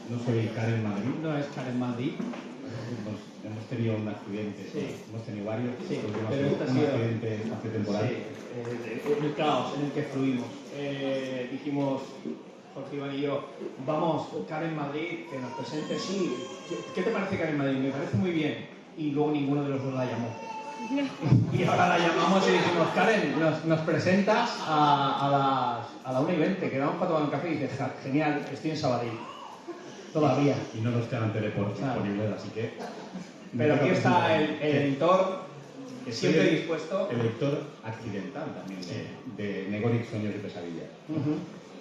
No soy Karen Madrid. No es Karen Madrid. Hemos tenido un accidente, sí. Hemos tenido varios, sí, pero un accidente hace temporal. Sí, el caos en el que fluimos. Dijimos, Jorge, Iván y yo, vamos, Karen Madrid, que nos presente, sí. ¿Qué te parece Karen Madrid? Me parece muy bien. Y luego ninguno de los dos la llamó. Y ahora la llamamos y decimos, Karen, nos presentas a la 1:20, quedamos para tomar un café y dices, genial, estoy en Sabadell. Todavía. Y no nos quedan teleportes disponibles, así que... Pero aquí está el editor, siempre dispuesto. El editor accidental también de Negoric, Sueños y Pesadillas.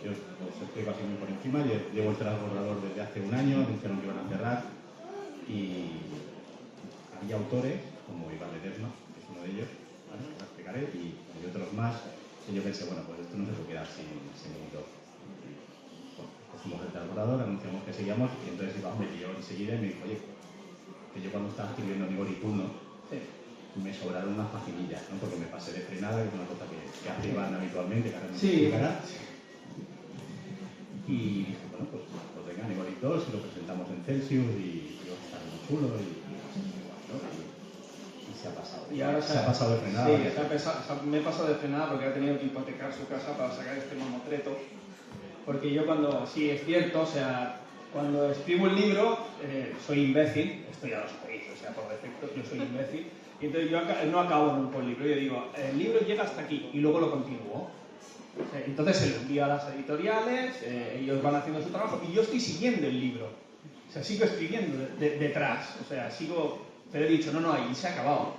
Yo os explico así muy por encima. Llevo el transbordador desde hace un año, anunciaron que iban a cerrar y había autores, como Iván Ledesma, que es uno de ellos, ¿vale? Lo explicaré, y otros más, y yo pensé, bueno, pues esto no se puede quedar sin editor. Cogimos el transbordador, anunciamos que seguíamos, y entonces Iván me dio enseguida y me dijo, oye, que yo cuando estaba escribiendo Negoric 1, me sobraron unas paginillas, ¿no? Porque me pasé de frenada, que es una cosa que hace Iván habitualmente, que ahora no explicará. Y dije, bueno, pues venga, Negoric 2, y lo presentamos en Celsius, y está muy chulo, y se ha pasado. Y ahora se ha pasado de frenada. Sí, me he pasado de frenada porque ha tenido que hipotecar su casa para sacar este mamotreto. Porque yo cuando, sí, es cierto, o sea, cuando escribo el libro, soy imbécil, esto ya lo sabéis, o sea, por defecto, yo soy imbécil, y entonces yo no acabo nunca el libro, yo digo, el libro llega hasta aquí, y luego lo continúo. Entonces se lo envío a las editoriales, ellos van haciendo su trabajo, y yo estoy siguiendo el libro. O sea, sigo escribiendo detrás, o sea, pero he dicho, no, ahí se ha acabado.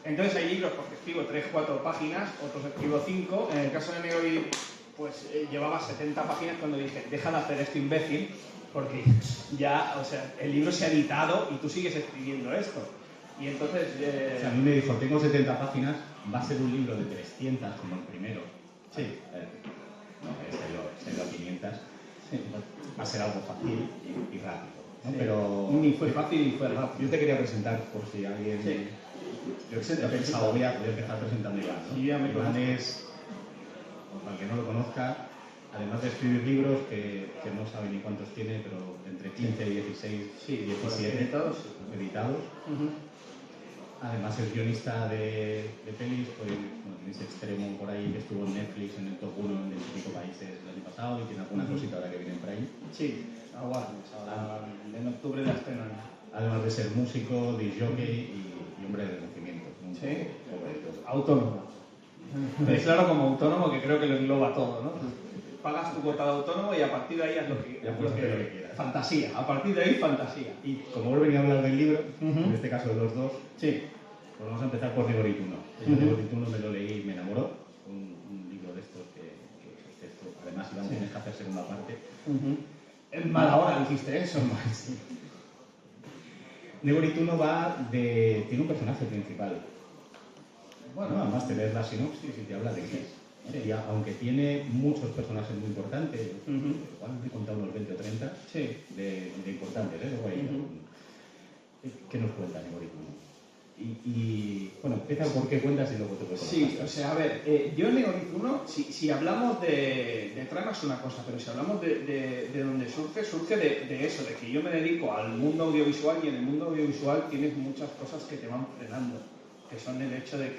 Entonces hay libros porque escribo 3-4 páginas, otros escribo 5, en el caso de Negoric, pues llevaba 70 páginas cuando dije, deja de hacer esto, imbécil, porque ya, o sea, el libro se ha editado y tú sigues escribiendo esto. Y entonces... O sea, a mí me dijo, tengo 70 páginas, va a ser un libro de 300 como el primero. Sí. No, se lo 500. Sí. Va a ser algo fácil y rápido, ¿no? Sí. Pero... Ni fue fácil ni fue rápido. Yo te quería presentar, por si alguien... Sí. Yo he pensado, voy a empezar presentando a Iván, ¿no? Sí, Iván es, para el que no lo conozca, además de escribir libros, que no sabe ni cuántos tiene, pero entre 15, 16, sí, 17 editados. Además es guionista de pelis, pues tenéis Extremo por ahí, que estuvo en Netflix en el top 1 en 25 países el año pasado, y tiene alguna cosita ahora que viene por ahí. Sí, ahora en octubre la estrenan. Además de ser músico, disc jockey y hombre de renacimiento. Sí, autónomo. Es claro, como autónomo, que creo que lo engloba todo, ¿no? Pagas tu cuota de autónomo y a partir de ahí haz lo que quieras. Fantasía, a partir de ahí fantasía. Y como hemos venido a hablar del libro, en este caso de los dos, sí, pues vamos a empezar por Negoric 1. Negoric 1 me lo leí y me enamoró. Un libro de estos que además íbamos a hacer segunda parte. En mala hora dijiste eso. Sí. Negoric 1 tiene un personaje principal. Bueno, además te lees la sinopsis y te habla de qué es. Sí. Y aunque tiene muchos personajes muy importantes, igual me he contado unos 20 o 30 de importantes, ¿qué nos cuenta Negoric 1? Y bueno, empieza por qué cuentas y luego te cuento. Sí, o sea, a ver, yo en Negoric 1, si hablamos de trama es una cosa, pero si hablamos de donde surge de eso, de que yo me dedico al mundo audiovisual, y en el mundo audiovisual tienes muchas cosas que te van frenando, que son el hecho de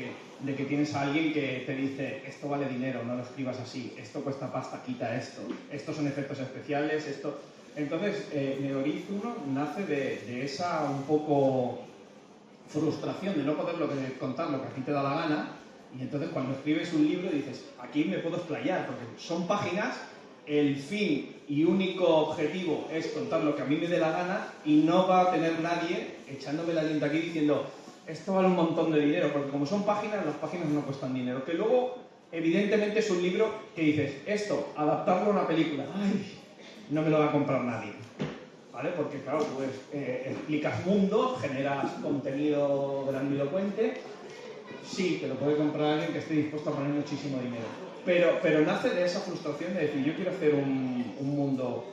que tienes a alguien que te dice, esto vale dinero, no lo escribas así, esto cuesta pasta, quita esto, estos son efectos especiales, esto... Entonces, Negoric 1 nace de esa un poco frustración de no poder contar lo que a ti te da la gana, y entonces cuando escribes un libro dices, aquí me puedo explayar, porque son páginas, el fin y único objetivo es contar lo que a mí me dé la gana, y no va a tener nadie echándome la lenta aquí diciendo, esto vale un montón de dinero, porque como son páginas, las páginas no cuestan dinero, que luego evidentemente es un libro que dices, esto, adaptarlo a una película, ¡ay! No me lo va a comprar nadie, ¿vale? Porque claro, pues explicas mundo, generas contenido grandilocuente, sí, te lo puede comprar alguien que esté dispuesto a poner muchísimo dinero, pero nace de esa frustración de decir, yo quiero hacer un mundo,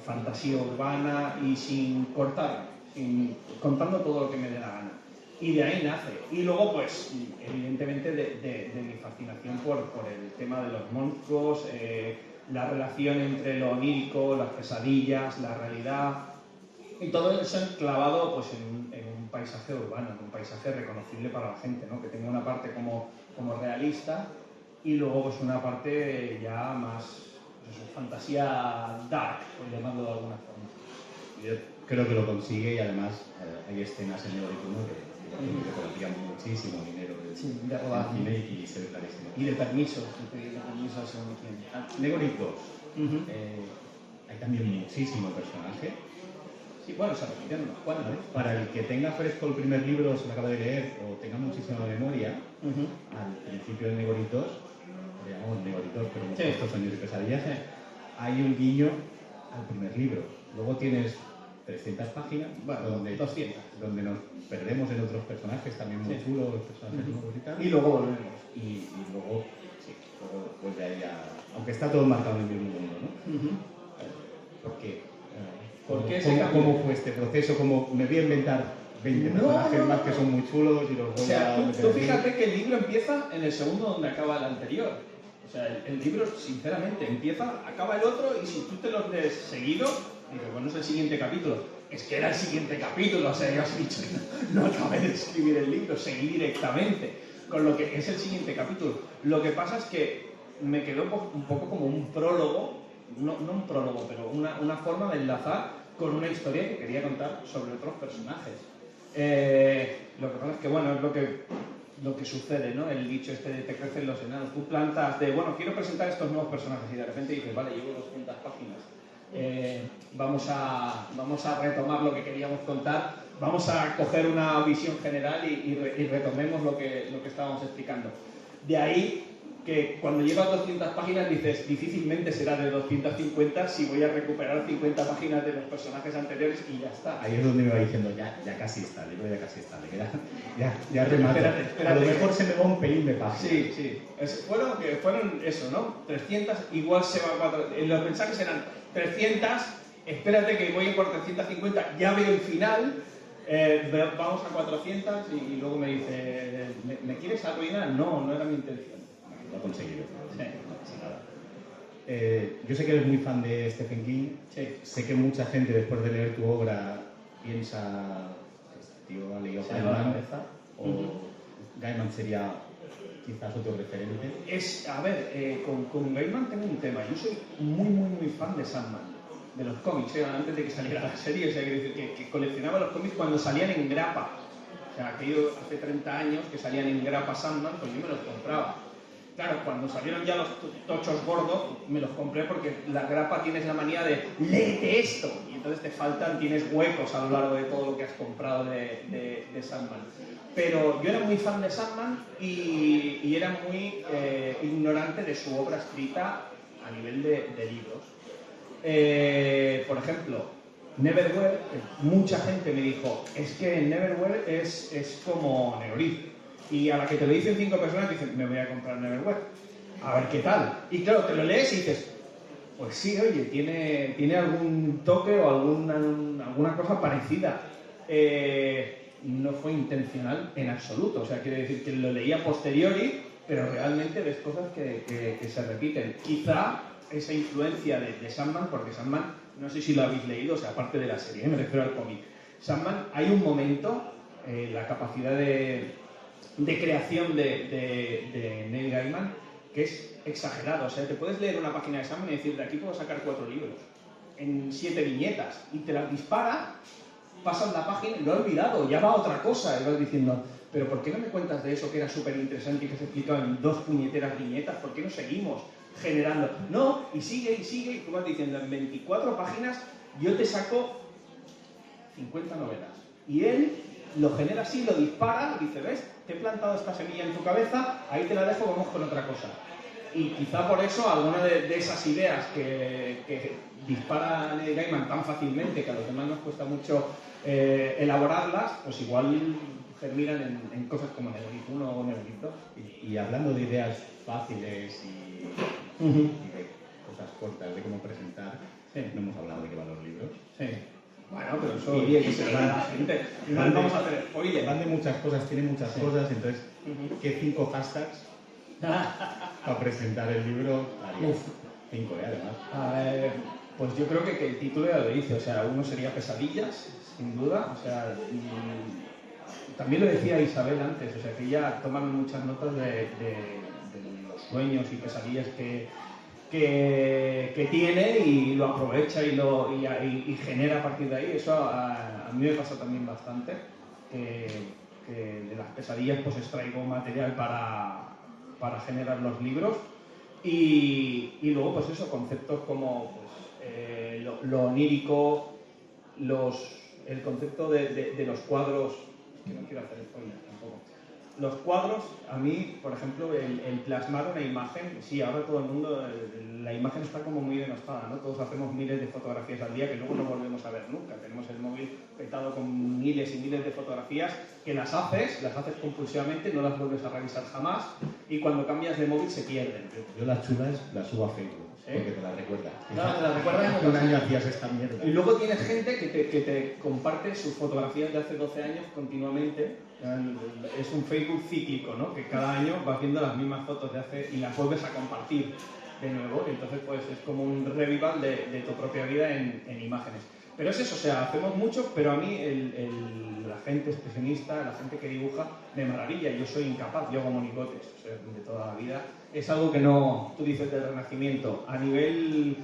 fantasía urbana y sin cortar, contando todo lo que me dé la gana. Y de ahí nace. Y luego, pues, evidentemente, de mi fascinación por el tema de los monstruos, la relación entre lo onírico, las pesadillas, la realidad, y todo eso enclavado pues, en un paisaje urbano, en un paisaje reconocible para la gente, ¿no? Que tenga una parte como realista y luego pues, una parte ya más pues eso, fantasía dark, por llamarlo de alguna forma. Yo creo que lo consigue y además hay escenas en Negoric 1 que colocarían muchísimo dinero de robar cine y se ve clarísimo. Y de permiso, según quién. Negoric 2. Hay también muchísimo personaje. Sí, bueno, se repiten unos cuantos. Para el que tenga fresco el primer libro, se lo acaba de leer, o tenga muchísima memoria, al principio de Negoric 2, lo llamamos Negoric 2, pero hemos puesto Sueños y Pesadillas, hay un guiño al primer libro. Luego tienes 300 páginas, bueno, donde 200, donde nos perdemos en otros personajes también muy chulos, los personajes nuevos y tal. Y luego volvemos. Y luego, sí, luego pues ya, aunque está todo marcado en el mismo mundo, ¿no? ¿Por qué? ¿Cómo fue este proceso? ¿Cómo me voy a inventar 20 personajes más que son muy chulos y los voy a meter? Tú fíjate que el libro empieza en el segundo donde acaba el anterior. O sea, el libro, sinceramente, empieza, acaba el otro y si tú te los lees seguido, dices, bueno, es el siguiente capítulo. Es que era el siguiente capítulo, o sea, ya has dicho, no acabé de escribir el libro, seguí directamente con lo que es el siguiente capítulo. Lo que pasa es que me quedó un poco como un prólogo, no un prólogo, pero una forma de enlazar con una historia que quería contar sobre otros personajes. Lo que pasa es que, bueno, es lo que sucede, ¿no? El dicho este de te crecen los enanos. Tú plantas de, bueno, quiero presentar estos nuevos personajes y de repente dices, vale, llevo 200 páginas. Vamos a retomar lo que queríamos contar, vamos a coger una visión general y retomemos lo que estábamos explicando. De ahí que cuando llevas 200 páginas dices, difícilmente será de 250 si voy a recuperar 50 páginas de los personajes anteriores y ya está. Ahí es donde me va diciendo, ya casi está, el libro ya casi está, ya remato. Espérate. A lo mejor se me va un pelín de páginas. Sí. Fueron eso, ¿no? 300, igual se va a 400. Los mensajes eran 300, espérate que voy por 350, ya veo el final, vamos a 400 y luego me dice, ¿me quieres arruinar? No era mi intención. Lo ha conseguido. Sí. Yo sé que eres muy fan de Stephen King. Sí. Sé que mucha gente después de leer tu obra piensa que este tío ha leído Gaiman o Gaiman sería quizás otro referente. A ver, con Gaiman tengo un tema. Yo soy muy fan de Sandman, de los cómics, antes de que saliera la serie. O sea, que coleccionaba los cómics cuando salían en grapa. O sea, aquello hace 30 años que salían en grapa Sandman, pues yo me los compraba. Claro, cuando salieron ya los tochos gordos, me los compré porque la grapa tienes la manía de léete esto, y entonces tienes huecos a lo largo de todo lo que has comprado de Sandman. Pero yo era muy fan de Sandman y era muy ignorante de su obra escrita a nivel de libros. Por ejemplo, Neverwhere, mucha gente me dijo, es que Neverwhere es como Negoric. Y a la que te lo dicen 5 personas, dicen, me voy a comprar Neverwhere. A ver qué tal. Y claro, te lo lees y dices, pues sí, oye, tiene algún toque o alguna cosa parecida. No fue intencional en absoluto. O sea, quiere decir que lo leía a posteriori, pero realmente ves cosas que se repiten. Quizá esa influencia de Sandman, porque Sandman, no sé si lo habéis leído, o sea, aparte de la serie, me refiero al cómic. Sandman, hay un momento, la capacidad de creación de Neil Gaiman que es exagerado. O sea, te puedes leer una página de Sandman y decir, de aquí puedo sacar 4 libros en 7 viñetas y te las dispara, pasas la página y lo he olvidado, ya va a otra cosa y vas diciendo, pero ¿por qué no me cuentas de eso que era súper interesante y que se explicaba en 2 puñeteras viñetas? ¿Por qué no seguimos generando? No, y sigue y tú vas diciendo, en 24 páginas yo te saco 50 novelas y él lo genera así, lo dispara y dice, ¿ves? Te he plantado esta semilla en tu cabeza, ahí te la dejo, vamos con otra cosa. Y quizá por eso alguna de esas ideas que dispara Neil Gaiman tan fácilmente, que a los demás nos cuesta mucho elaborarlas, pues igual germinan en cosas como Negoric 1 o Negoric 2. Y hablando de ideas fáciles y de cosas cortas, de cómo presentar, no hemos hablado de qué van los libros. Sí. Bueno, pero eso bien, que se lo da a la gente. No vamos a hacer spoiler. Van de muchas cosas, tiene muchas cosas, entonces, ¿qué 5 hashtags para presentar el libro harías? 5, además. Pues yo creo que el título ya lo dice, o sea, uno sería Pesadillas, sin duda, o sea, también lo decía Isabel antes, o sea, que ella toma muchas notas de los sueños y pesadillas que tiene y lo aprovecha y genera a partir de ahí. Eso a mí me pasa también bastante, que de las pesadillas pues extraigo material para generar los libros y luego pues eso, conceptos como pues, lo onírico, el concepto de los cuadros, que no quiero hacer spoiler tampoco. Los cuadros, a mí, por ejemplo, el plasmar una imagen, sí, ahora todo el mundo, la imagen está como muy denostada, ¿no? Todos hacemos miles de fotografías al día que luego no volvemos a ver nunca. Tenemos el móvil petado con miles y miles de fotografías que las haces compulsivamente, no las vuelves a revisar jamás y cuando cambias de móvil se pierden. Yo las chulas las subo a Facebook. ¿Sí? Porque te las recuerda. Claro, te las recuerda. Hace un año hacías esta mierda. Y luego tienes gente que te comparte sus fotografías de hace 12 años continuamente. Es un Facebook cíclico, ¿no? Que cada año vas viendo las mismas fotos de hace y las vuelves a compartir de nuevo. Y entonces pues es como un revival de tu propia vida en imágenes. Pero es eso, o sea, hacemos mucho, pero a mí la gente expresionista, la gente que dibuja, me maravilla. Yo soy incapaz, yo hago monigotes, o sea, de toda la vida. Es algo que no, tú dices del Renacimiento, a nivel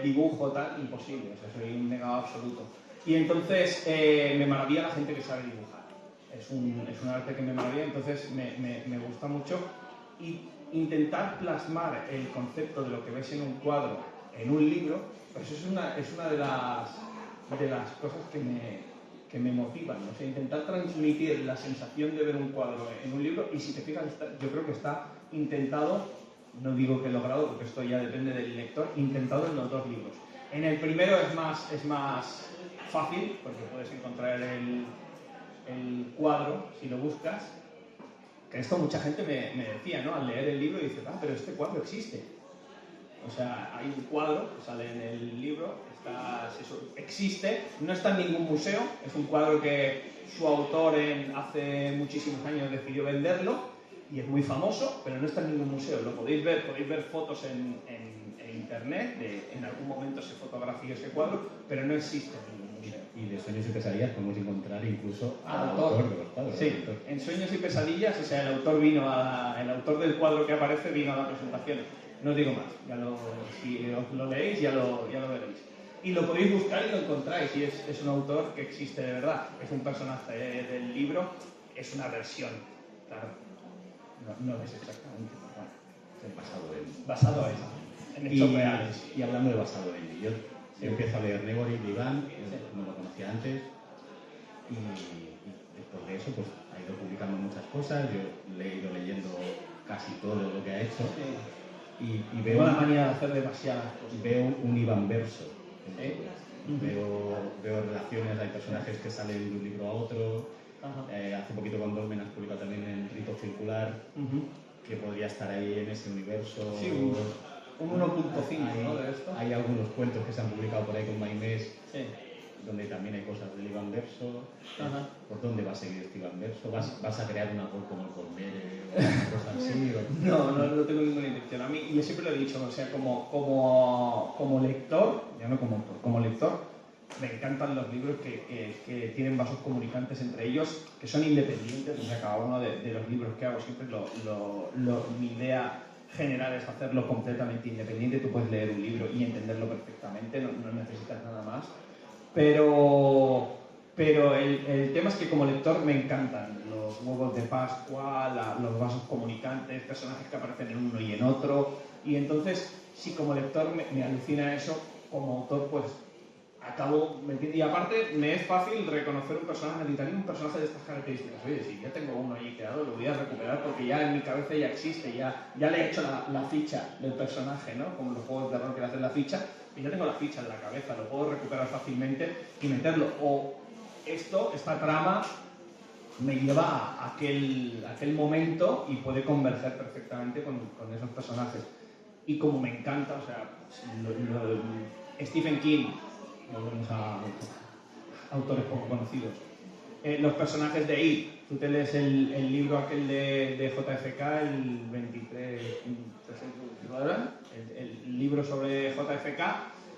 dibujo tal, imposible, o sea, soy un negado absoluto. Y entonces me maravilla la gente que sabe dibujar. Es un arte que me maravilla, entonces me gusta mucho. Y intentar plasmar el concepto de lo que ves en un cuadro, en un libro, pues es una de las cosas que me motivan, ¿no? O sea, intentar transmitir la sensación de ver un cuadro en un libro, y si te fijas, yo creo que está intentado, no digo que logrado, porque esto ya depende del lector, intentado en los dos libros. En el primero es más fácil, porque puedes encontrar el cuadro si lo buscas, que esto mucha gente me decía, ¿no? Al leer el libro dice, pero este cuadro existe. O sea, hay un cuadro que sale en el libro, existe, no está en ningún museo, es un cuadro que su autor hace muchísimos años decidió venderlo y es muy famoso, pero no está en ningún museo. Lo podéis ver fotos en internet, en algún momento se fotografió ese cuadro, pero no existe en ningún museo. Y de Sueños y Pesadillas podemos encontrar incluso al autor de los cuadros. Sí, en Sueños y Pesadillas, o sea, el autor del cuadro que aparece vino a la presentación. No os digo más, si os lo leéis ya lo veréis. Y lo podéis buscar y lo encontráis, y es un autor que existe de verdad. Es un personaje del libro, es una versión, claro, no es exactamente, pero bueno, basado en hechos reales. Y hablando de basado en, yo empiezo a leer Negori de Iván, no lo conocía antes, y después de eso pues ha ido publicando muchas cosas, yo le he ido leyendo casi todo lo que ha hecho. Y veo la manía de hacer demasiadas cosas. Veo un Iván verso. Veo relaciones, hay personajes que salen de un libro a otro. Hace poquito con Dolmen has publicado también en Rito Circular, que podría estar ahí en ese universo. Sí, un 1.5, ¿no? De esto. Hay algunos cuentos que se han publicado por ahí con Maimés, donde también hay cosas del Iván verso. ¿Por dónde va a seguir este Iván verso? ¿Vas a crear una web como el Colmere o una cosa así? No tengo ninguna intención. A mí, yo siempre lo he dicho, o sea, como lector, ya no como autor, como lector, me encantan los libros que tienen vasos comunicantes entre ellos, que son independientes. O sea, cada uno de los libros que hago siempre mi idea general es hacerlo completamente independiente. Tú puedes leer un libro y entenderlo perfectamente, no necesitas nada más. Pero el tema es que como lector me encantan los huevos de Pascua, los vasos comunicantes, personajes que aparecen en uno y en otro. Y entonces, si como lector me alucina eso, como autor pues acabo metiendo. Y aparte me es fácil reconocer un personaje, necesitaría un personaje de estas características. Oye, si ya tengo uno ahí creado, lo voy a recuperar porque ya en mi cabeza ya existe, ya le he hecho la ficha del personaje, ¿no? Como los juegos de terror que le hacen la ficha, y ya tengo la ficha en la cabeza, lo puedo recuperar fácilmente y meterlo. O esta trama me lleva a aquel momento y puede converger perfectamente con esos personajes. Y como me encanta, o sea, Stephen King, volvemos a autores poco conocidos, los personajes de IT. Tú te lees el libro aquel de JFK, el 23, el libro sobre JFK,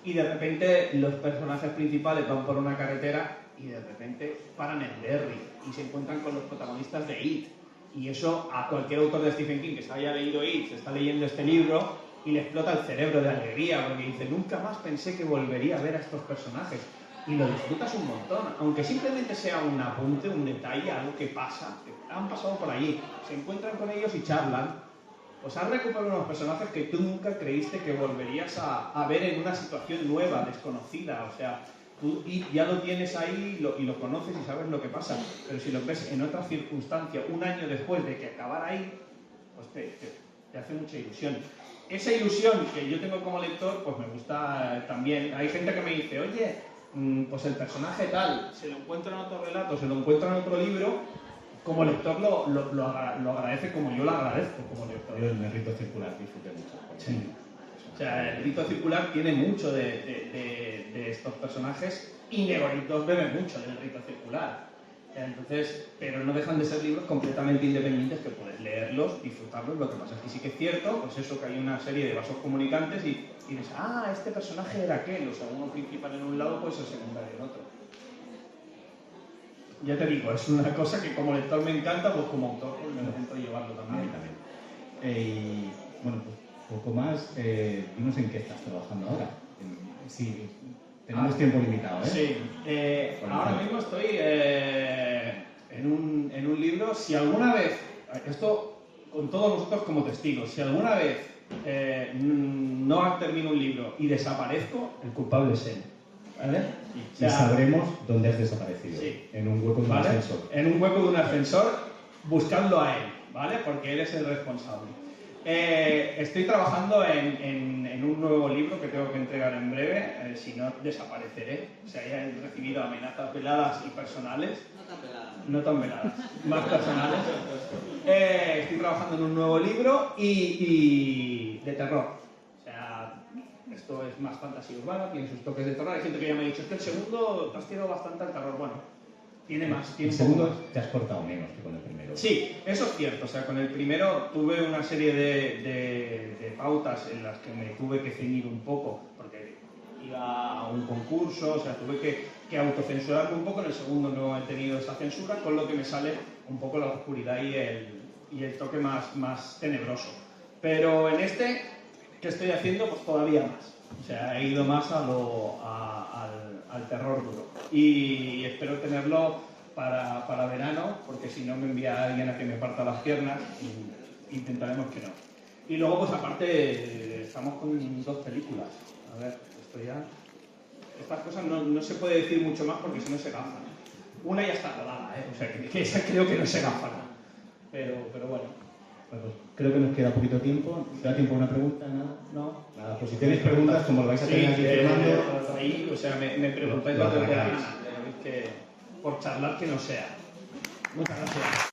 y de repente los personajes principales van por una carretera y de repente paran en Derry y se encuentran con los protagonistas de IT. Y eso a cualquier autor de Stephen King que se haya leído IT, se está leyendo este libro y le explota el cerebro de alegría porque dice, nunca más pensé que volvería a ver a estos personajes. Y lo disfrutas un montón, aunque simplemente sea un apunte, un detalle, algo que pasa, que han pasado por allí, se encuentran con ellos y charlan, pues has recuperado unos personajes que tú nunca creíste que volverías a ver en una situación nueva, desconocida, o sea, tú ya lo tienes ahí y lo conoces y sabes lo que pasa, pero si lo ves en otra circunstancia, un año después de que acabara ahí, pues te hace mucha ilusión. Esa ilusión que yo tengo como lector, pues me gusta también. Hay gente que me dice, oye, pues el personaje tal, se lo encuentra en otro relato, se lo encuentra en otro libro, como lector lo agradece como yo lo agradezco como lector. Yo en el rito circular disfruté mucho. Sí. O sea, el rito circular tiene mucho de estos personajes y Negoritos bebe mucho del rito circular. Entonces, pero no dejan de ser libros completamente independientes que puedes leerlos, disfrutarlos. Lo que pasa es que sí que es cierto, pues eso, que hay una serie de vasos comunicantes y dices, este personaje era aquel, o sea, uno principal en un lado puede ser secundario en otro. Ya te digo, es una cosa que como lector me encanta, pues como autor pues me intento llevarlo también. Y bueno, pues poco más, dinos en qué estás trabajando ahora. Sí, tenemos tiempo limitado, ¿eh? Sí, ahora mismo estoy en un libro. Si alguna vez, esto con todos vosotros como testigos, si alguna vez no termino un libro y desaparezco, el culpable es él. ¿Vale? O sea, y sabremos dónde has desaparecido. Sí. En un hueco de un ascensor. En un hueco de un ascensor, buscando a él, ¿vale? Porque él es el responsable. Estoy trabajando en un nuevo libro que tengo que entregar en breve, si no desapareceré. O sea, ya he recibido amenazas veladas y personales. No tan veladas, más personales. Estoy trabajando en un nuevo libro y de terror. O sea, esto es más fantasía urbana, tiene sus toques de terror. Hay gente que ya me ha dicho, el segundo te has tirado bastante al terror. Bueno, tiene más. Tiene el segundo te has cortado menos que con el primero. Sí, eso es cierto. O sea, con el primero tuve una serie de pautas en las que me tuve que ceñir un poco, porque iba a un concurso, o sea, tuve que autocensurarme un poco. En el segundo no he tenido esa censura, con lo que me sale un poco la oscuridad y el toque más tenebroso. Pero en este, ¿qué estoy haciendo? Pues todavía más. O sea, he ido más al terror duro. Y espero tenerlo para verano, porque si no me envía alguien a que me parta las piernas, y intentaremos que no. Y luego, pues aparte, estamos con 2 películas. A ver, esto ya... Estas cosas no se puede decir mucho más porque si no se gafan. Una ya está rodada, o sea, que esa creo que no se gafan. Pero bueno. Pues creo que nos queda poquito tiempo. ¿Te da tiempo a una pregunta? ¿Nada? ¿No? Nada, pues si tenéis preguntas, como lo vais a tener aquí firmando... Ahí, o sea, me preguntáis lo que queráis. Por charlar que no sea. Muchas gracias.